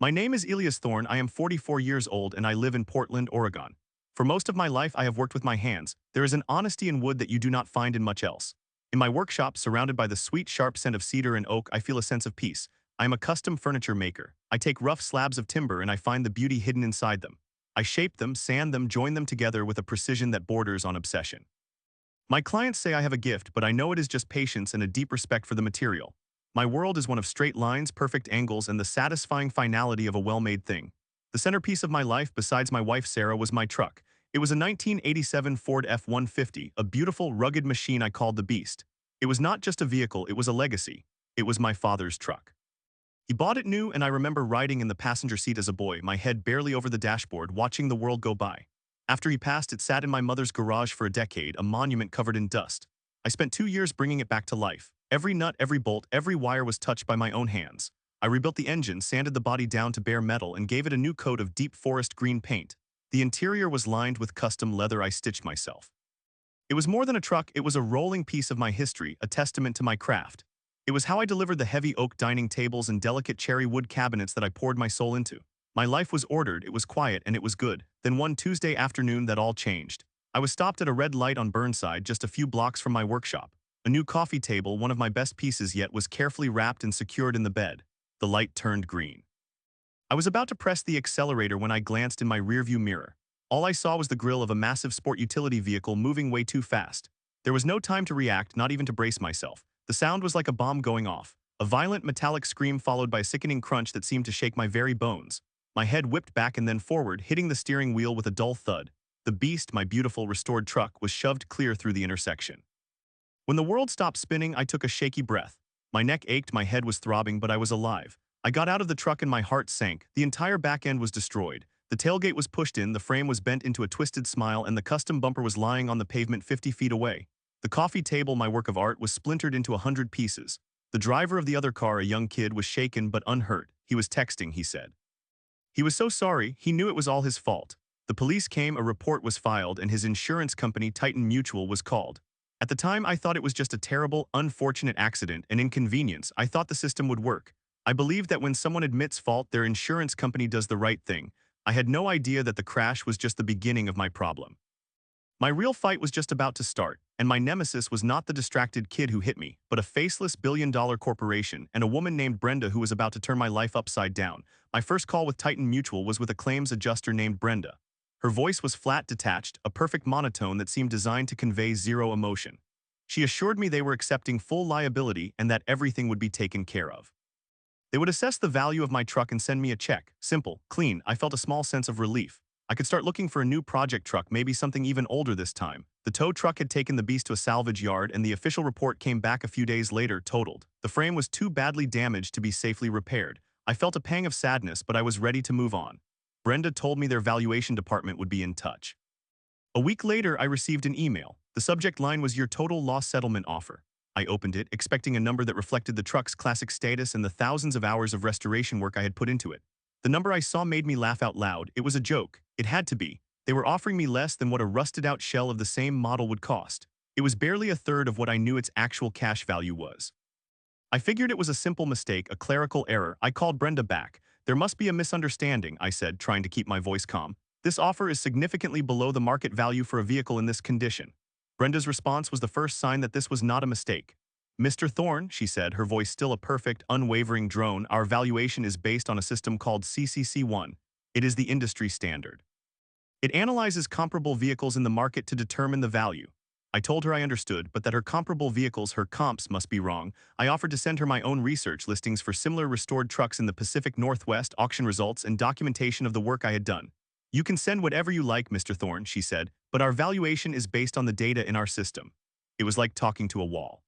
My name is Elias Thorne. I am 44 years old and I live in Portland, Oregon. For most of my life, I have worked with my hands. There is an honesty in wood that you do not find in much else. In my workshop, surrounded by the sweet, sharp scent of cedar and oak, I feel a sense of peace. I am a custom furniture maker. I take rough slabs of timber and I find the beauty hidden inside them. I shape them, sand them, join them together with a precision that borders on obsession. My clients say I have a gift, but I know it is just patience and a deep respect for the material. My world is one of straight lines, perfect angles, and the satisfying finality of a well-made thing. The centerpiece of my life, besides my wife Sarah, was my truck. It was a 1987 Ford F-150, a beautiful, rugged machine I called the Beast. It was not just a vehicle, it was a legacy. It was my father's truck. He bought it new, and I remember riding in the passenger seat as a boy, my head barely over the dashboard, watching the world go by. After he passed, it sat in my mother's garage for a decade, a monument covered in dust. I spent 2 years bringing it back to life. Every nut, every bolt, every wire was touched by my own hands. I rebuilt the engine, sanded the body down to bare metal, and gave it a new coat of deep forest green paint. The interior was lined with custom leather I stitched myself. It was more than a truck, it was a rolling piece of my history, a testament to my craft. It was how I delivered the heavy oak dining tables and delicate cherry wood cabinets that I poured my soul into. My life was ordered, it was quiet, and it was good. Then one Tuesday afternoon that all changed. I was stopped at a red light on Burnside, just a few blocks from my workshop. A new coffee table, one of my best pieces yet, was carefully wrapped and secured in the bed. The light turned green. I was about to press the accelerator when I glanced in my rearview mirror. All I saw was the grille of a massive sport utility vehicle moving way too fast. There was no time to react, not even to brace myself. The sound was like a bomb going off. A violent metallic scream followed by a sickening crunch that seemed to shake my very bones. My head whipped back and then forward, hitting the steering wheel with a dull thud. The Beast, my beautiful restored truck, was shoved clear through the intersection. When the world stopped spinning, I took a shaky breath. My neck ached, my head was throbbing, but I was alive. I got out of the truck and my heart sank. The entire back end was destroyed. The tailgate was pushed in, the frame was bent into a twisted smile, and the custom bumper was lying on the pavement 50 feet away. The coffee table, my work of art, was splintered into 100 pieces. The driver of the other car, a young kid, was shaken but unhurt. He was texting, he said. He was so sorry, he knew it was all his fault. The police came, a report was filed, and his insurance company, Titan Mutual, was called. At the time, I thought it was just a terrible, unfortunate accident, an inconvenience. I thought the system would work. I believed that when someone admits fault, their insurance company does the right thing. I had no idea that the crash was just the beginning of my problem. My real fight was just about to start, and my nemesis was not the distracted kid who hit me, but a faceless billion-dollar corporation and a woman named Brenda who was about to turn my life upside down. My first call with Titan Mutual was with a claims adjuster named Brenda. Her voice was flat, detached, a perfect monotone that seemed designed to convey zero emotion. She assured me they were accepting full liability and that everything would be taken care of. They would assess the value of my truck and send me a check. Simple, clean. I felt a small sense of relief. I could start looking for a new project truck, maybe something even older this time. The tow truck had taken the Beast to a salvage yard, and the official report came back a few days later, totaled. The frame was too badly damaged to be safely repaired. I felt a pang of sadness, but I was ready to move on. Brenda told me their valuation department would be in touch. A week later, I received an email. The subject line was "Your total loss settlement offer." I opened it, expecting a number that reflected the truck's classic status and the thousands of hours of restoration work I had put into it. The number I saw made me laugh out loud. It was a joke. It had to be. They were offering me less than what a rusted-out shell of the same model would cost. It was barely a third of what I knew its actual cash value was. I figured it was a simple mistake, a clerical error. I called Brenda back. "There must be a misunderstanding," I said, trying to keep my voice calm. "This offer is significantly below the market value for a vehicle in this condition." Brenda's response was the first sign that this was not a mistake. "Mr. Thorne," she said, her voice still a perfect, unwavering drone, "our valuation is based on a system called CCC1. It is the industry standard. It analyzes comparable vehicles in the market to determine the value." I told her I understood, but that her comparable vehicles, her comps, must be wrong. I offered to send her my own research listings for similar restored trucks in the Pacific Northwest, auction results, and documentation of the work I had done. "You can send whatever you like, Mr. Thorne," she said, "but our valuation is based on the data in our system." It was like talking to a wall.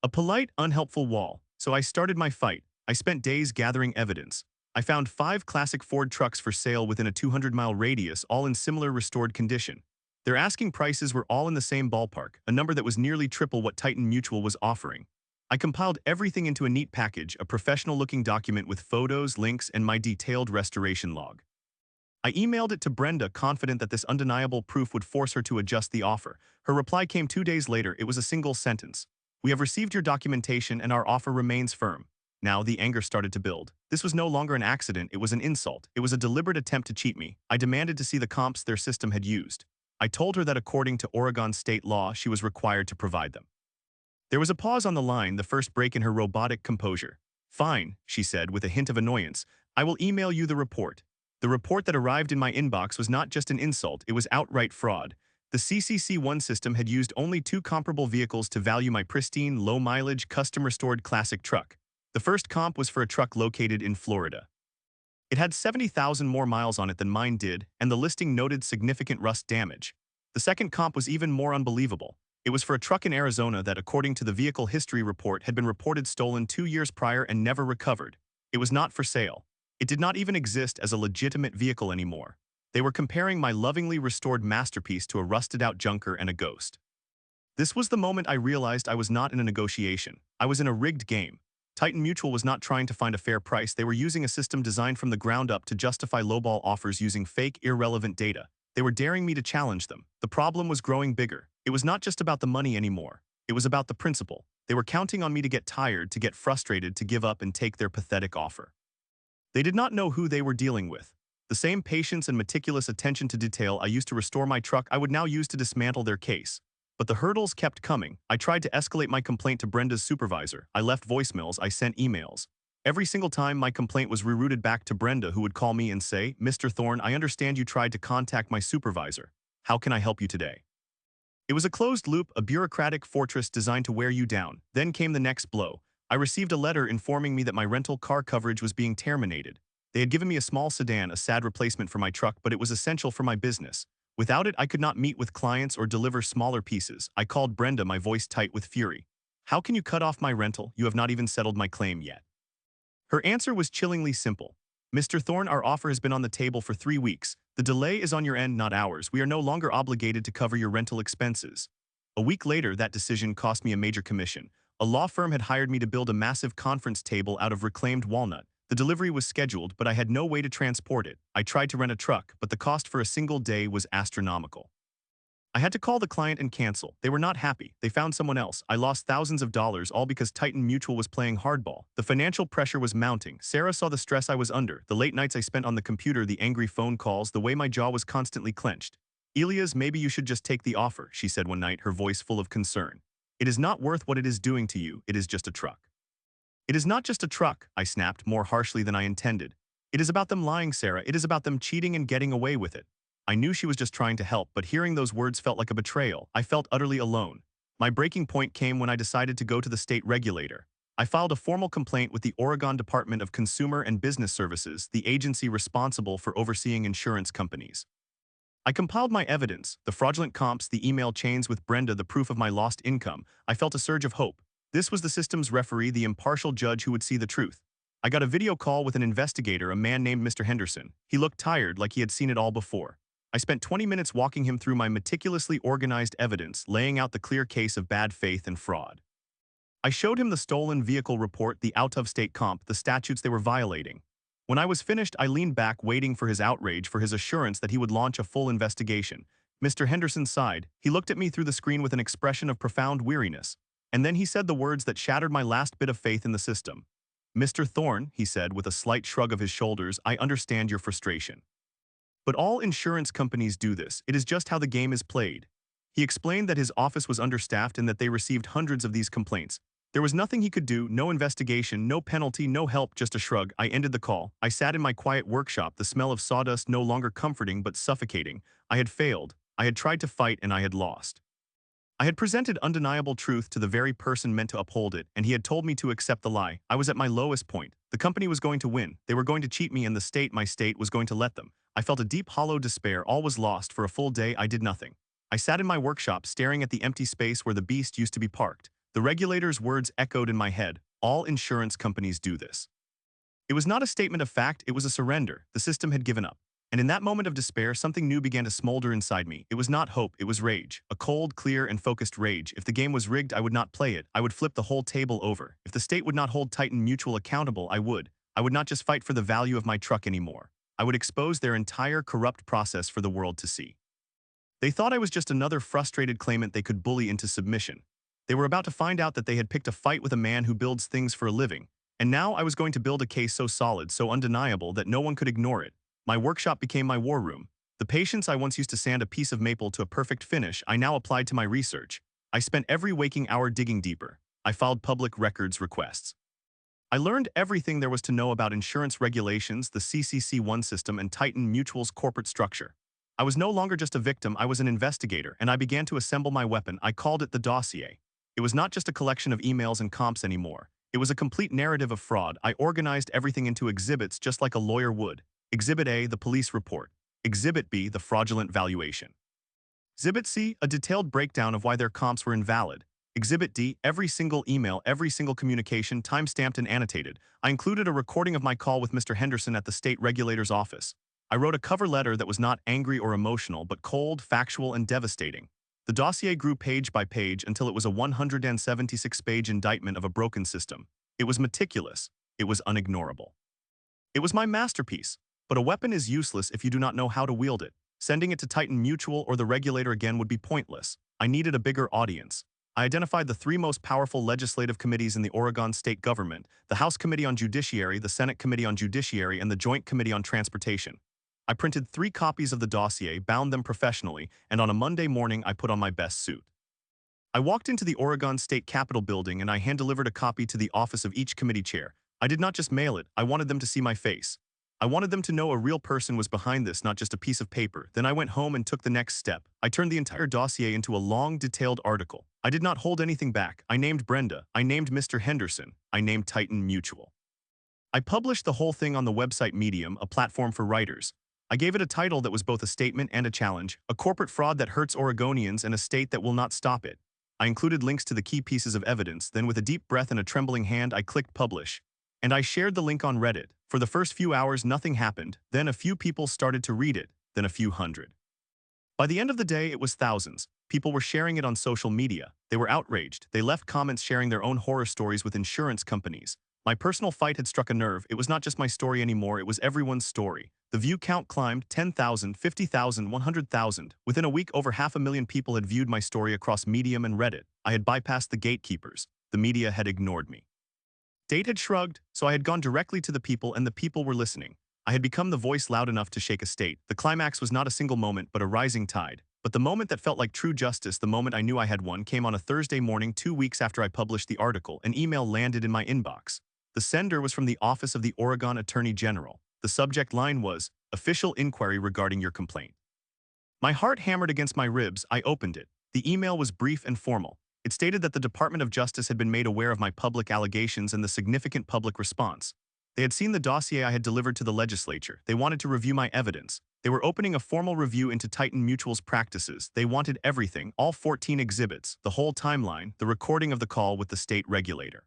A polite, unhelpful wall. So I started my fight. I spent days gathering evidence. I found 5 classic Ford trucks for sale within a 200-mile radius, all in similar restored condition. Their asking prices were all in the same ballpark, a number that was nearly triple what Titan Mutual was offering. I compiled everything into a neat package, a professional-looking document with photos, links, and my detailed restoration log. I emailed it to Brenda, confident that this undeniable proof would force her to adjust the offer. Her reply came 2 days later. It was a single sentence. "We have received your documentation and our offer remains firm." Now the anger started to build. This was no longer an accident, it was an insult. It was a deliberate attempt to cheat me. I demanded to see the comps their system had used. I told her that according to Oregon state law, she was required to provide them. There was a pause on the line, the first break in her robotic composure. Fine, she said with a hint of annoyance. I will email you the report. The report that arrived in my inbox was not just an insult, it was outright fraud. The CCC1 system had used only two comparable vehicles to value my pristine, low-mileage, custom-restored classic truck. The first comp was for a truck located in Florida. It had 70,000 more miles on it than mine did, and the listing noted significant rust damage. The second comp was even more unbelievable. It was for a truck in Arizona that, according to the vehicle history report, had been reported stolen 2 years prior and never recovered. It was not for sale. It did not even exist as a legitimate vehicle anymore. They were comparing my lovingly restored masterpiece to a rusted-out junker and a ghost. This was the moment I realized I was not in a negotiation. I was in a rigged game. Titan Mutual was not trying to find a fair price. They were using a system designed from the ground up to justify lowball offers using fake, irrelevant data. They were daring me to challenge them. The problem was growing bigger. It was not just about the money anymore. It was about the principle. They were counting on me to get tired, to get frustrated, to give up and take their pathetic offer. They did not know who they were dealing with. The same patience and meticulous attention to detail I used to restore my truck I would now use to dismantle their case. But the hurdles kept coming. I tried to escalate my complaint to Brenda's supervisor. I left voicemails, I sent emails. Every single time my complaint was rerouted back to Brenda, who would call me and say, "Mr. Thorne, I understand you tried to contact my supervisor. How can I help you today?" It was a closed loop, a bureaucratic fortress designed to wear you down. Then came the next blow. I received a letter informing me that my rental car coverage was being terminated. They had given me a small sedan, a sad replacement for my truck, but it was essential for my business. Without it, I could not meet with clients or deliver smaller pieces. I called Brenda, my voice tight with fury. "How can you cut off my rental? You have not even settled my claim yet." Her answer was chillingly simple. "Mr. Thorne, our offer has been on the table for 3 weeks. The delay is on your end, not ours. We are no longer obligated to cover your rental expenses." A week later, that decision cost me a major commission. A law firm had hired me to build a massive conference table out of reclaimed walnut. The delivery was scheduled, but I had no way to transport it. I tried to rent a truck, but the cost for a single day was astronomical. I had to call the client and cancel. They were not happy. They found someone else. I lost thousands of dollars, all because Titan Mutual was playing hardball. The financial pressure was mounting. Sarah saw the stress I was under, the late nights I spent on the computer, the angry phone calls, the way my jaw was constantly clenched. "Elias, maybe you should just take the offer," she said one night, her voice full of concern. "It is not worth what it is doing to you. It is just a truck." "It is not just a truck," I snapped, more harshly than I intended. "It is about them lying, Sarah. It is about them cheating and getting away with it." I knew she was just trying to help, but hearing those words felt like a betrayal. I felt utterly alone. My breaking point came when I decided to go to the state regulator. I filed a formal complaint with the Oregon Department of Consumer and Business Services, the agency responsible for overseeing insurance companies. I compiled my evidence, the fraudulent comps, the email chains with Brenda, the proof of my lost income. I felt a surge of hope. This was the system's referee, the impartial judge who would see the truth. I got a video call with an investigator, a man named Mr. Henderson. He looked tired, like he had seen it all before. I spent 20 minutes walking him through my meticulously organized evidence, laying out the clear case of bad faith and fraud. I showed him the stolen vehicle report, the out-of-state comp, the statutes they were violating. When I was finished, I leaned back, waiting for his outrage, for his assurance that he would launch a full investigation. Mr. Henderson sighed. He looked at me through the screen with an expression of profound weariness. And then he said the words that shattered my last bit of faith in the system. "Mr. Thorne," he said with a slight shrug of his shoulders, "I understand your frustration. But all insurance companies do this. It is just how the game is played." He explained that his office was understaffed and that they received hundreds of these complaints. There was nothing he could do, no investigation, no penalty, no help, just a shrug. I ended the call. I sat in my quiet workshop, the smell of sawdust no longer comforting but suffocating. I had failed. I had tried to fight and I had lost. I had presented undeniable truth to the very person meant to uphold it, and he had told me to accept the lie. I was at my lowest point. The company was going to win. They were going to cheat me, and the state, my state, was going to let them. I felt a deep, hollow despair. All was lost. For a full day, I did nothing. I sat in my workshop, staring at the empty space where the beast used to be parked. The regulator's words echoed in my head. All insurance companies do this. It was not a statement of fact, it was a surrender. The system had given up. And in that moment of despair, something new began to smolder inside me. It was not hope, it was rage. A cold, clear, and focused rage. If the game was rigged, I would not play it. I would flip the whole table over. If the state would not hold Titan Mutual accountable, I would. I would not just fight for the value of my truck anymore. I would expose their entire corrupt process for the world to see. They thought I was just another frustrated claimant they could bully into submission. They were about to find out that they had picked a fight with a man who builds things for a living. And now I was going to build a case so solid, so undeniable that no one could ignore it. My workshop became my war room. The patience I once used to sand a piece of maple to a perfect finish, I now applied to my research. I spent every waking hour digging deeper. I filed public records requests. I learned everything there was to know about insurance regulations, the CCC1 system, and Titan Mutual's corporate structure. I was no longer just a victim, I was an investigator, and I began to assemble my weapon. I called it the dossier. It was not just a collection of emails and comps anymore. It was a complete narrative of fraud. I organized everything into exhibits just like a lawyer would. Exhibit A, the police report. Exhibit B, the fraudulent valuation. Exhibit C, a detailed breakdown of why their comps were invalid. Exhibit D, every single email, every single communication, time-stamped and annotated. I included a recording of my call with Mr. Henderson at the state regulator's office. I wrote a cover letter that was not angry or emotional, but cold, factual, and devastating. The dossier grew page by page until it was a 176-page indictment of a broken system. It was meticulous. It was unignorable. It was my masterpiece. But a weapon is useless if you do not know how to wield it. Sending it to Titan Mutual or the regulator again would be pointless. I needed a bigger audience. I identified the three most powerful legislative committees in the Oregon state government: the House Committee on Judiciary, the Senate Committee on Judiciary, and the Joint Committee on Transportation. I printed 3 copies of the dossier, bound them professionally, and on a Monday morning I put on my best suit. I walked into the Oregon State Capitol building and I hand-delivered a copy to the office of each committee chair. I did not just mail it, I wanted them to see my face. I wanted them to know a real person was behind this, not just a piece of paper. Then I went home and took the next step. I turned the entire dossier into a long, detailed article. I did not hold anything back. I named Brenda. I named Mr. Henderson. I named Titan Mutual. I published the whole thing on the website Medium, a platform for writers. I gave it a title that was both a statement and a challenge: a corporate fraud that hurts Oregonians and a state that will not stop it. I included links to the key pieces of evidence. Then with a deep breath and a trembling hand, I clicked publish. And I shared the link on Reddit. For the first few hours, nothing happened. Then a few people started to read it, then a few hundred. By the end of the day, it was thousands. People were sharing it on social media. They were outraged. They left comments sharing their own horror stories with insurance companies. My personal fight had struck a nerve. It was not just my story anymore, it was everyone's story. The view count climbed: 10,000, 50,000, 100,000. Within a week, over 500,000 people had viewed my story across Medium and Reddit. I had bypassed the gatekeepers. The media had ignored me. State had shrugged, so I had gone directly to the people, and the people were listening. I had become the voice loud enough to shake a state. The climax was not a single moment, but a rising tide. But the moment that felt like true justice, the moment I knew I had won, came on a Thursday morning 2 weeks after I published the article. An email landed in my inbox. The sender was from the Office of the Oregon Attorney General. The subject line was, "Official inquiry regarding your complaint." My heart hammered against my ribs. I opened it. The email was brief and formal. It stated that the Department of Justice had been made aware of my public allegations and the significant public response. They had seen the dossier I had delivered to the legislature. They wanted to review my evidence. They were opening a formal review into Titan Mutual's practices. They wanted everything, all 14 exhibits, the whole timeline, the recording of the call with the state regulator.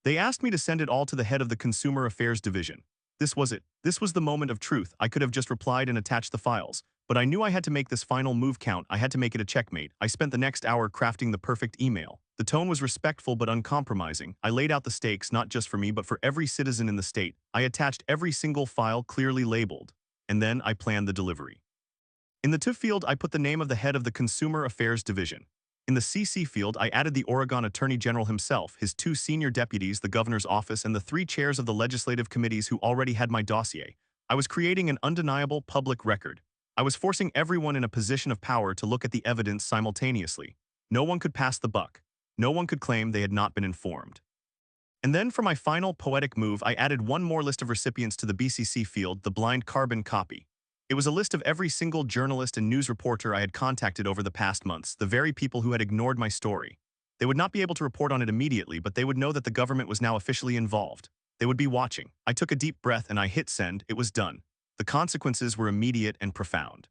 They asked me to send it all to the head of the Consumer Affairs Division. This was it. This was the moment of truth. I could have just replied and attached the files. But I knew I had to make this final move count. I had to make it a checkmate. I spent the next hour crafting the perfect email. The tone was respectful but uncompromising. I laid out the stakes, not just for me, but for every citizen in the state. I attached every single file clearly labeled. And then I planned the delivery. In the TIF field, I put the name of the head of the Consumer Affairs Division. In the CC field, I added the Oregon Attorney General himself, his 2 senior deputies, the governor's office, and the 3 chairs of the legislative committees who already had my dossier. I was creating an undeniable public record. I was forcing everyone in a position of power to look at the evidence simultaneously. No one could pass the buck. No one could claim they had not been informed. And then for my final poetic move, I added one more list of recipients to the BCC field, the blind carbon copy. It was a list of every single journalist and news reporter I had contacted over the past months, the very people who had ignored my story. They would not be able to report on it immediately, but they would know that the government was now officially involved. They would be watching. I took a deep breath and I hit send. It was done. The consequences were immediate and profound.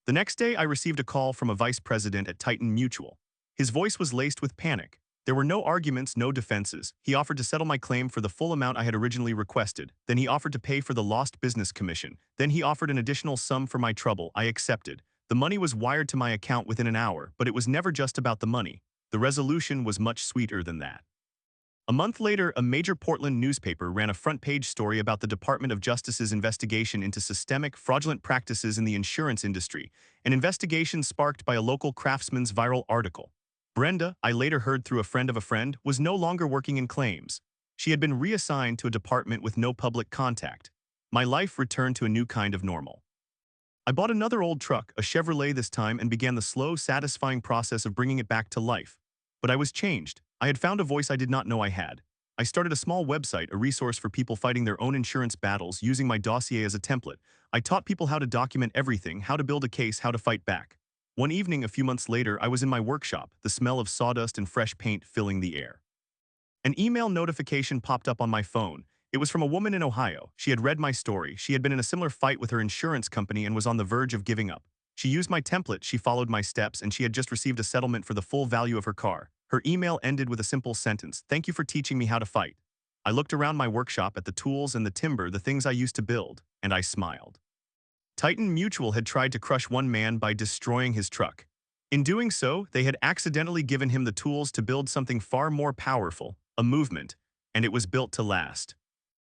The next day, I received a call from a vice president at Titan Mutual. His voice was laced with panic. There were no arguments, no defenses. He offered to settle my claim for the full amount I had originally requested. Then he offered to pay for the lost business commission. Then he offered an additional sum for my trouble. I accepted. The money was wired to my account within an hour, but it was never just about the money. The resolution was much sweeter than that. A month later, a major Portland newspaper ran a front-page story about the Department of Justice's investigation into systemic, fraudulent practices in the insurance industry, an investigation sparked by a local craftsman's viral article. Brenda, I later heard through a friend of a friend, was no longer working in claims. She had been reassigned to a department with no public contact. My life returned to a new kind of normal. I bought another old truck, a Chevrolet this time, and began the slow, satisfying process of bringing it back to life. But I was changed. I had found a voice I did not know I had. I started a small website, a resource for people fighting their own insurance battles, using my dossier as a template. I taught people how to document everything, how to build a case, how to fight back. One evening, a few months later, I was in my workshop, the smell of sawdust and fresh paint filling the air. An email notification popped up on my phone. It was from a woman in Ohio. She had read my story. She had been in a similar fight with her insurance company and was on the verge of giving up. She used my template, she followed my steps, and she had just received a settlement for the full value of her car. Her email ended with a simple sentence: "Thank you for teaching me how to fight." I looked around my workshop at the tools and the timber, the things I used to build, and I smiled. Titan Mutual had tried to crush one man by destroying his truck. In doing so, they had accidentally given him the tools to build something far more powerful, a movement, and it was built to last.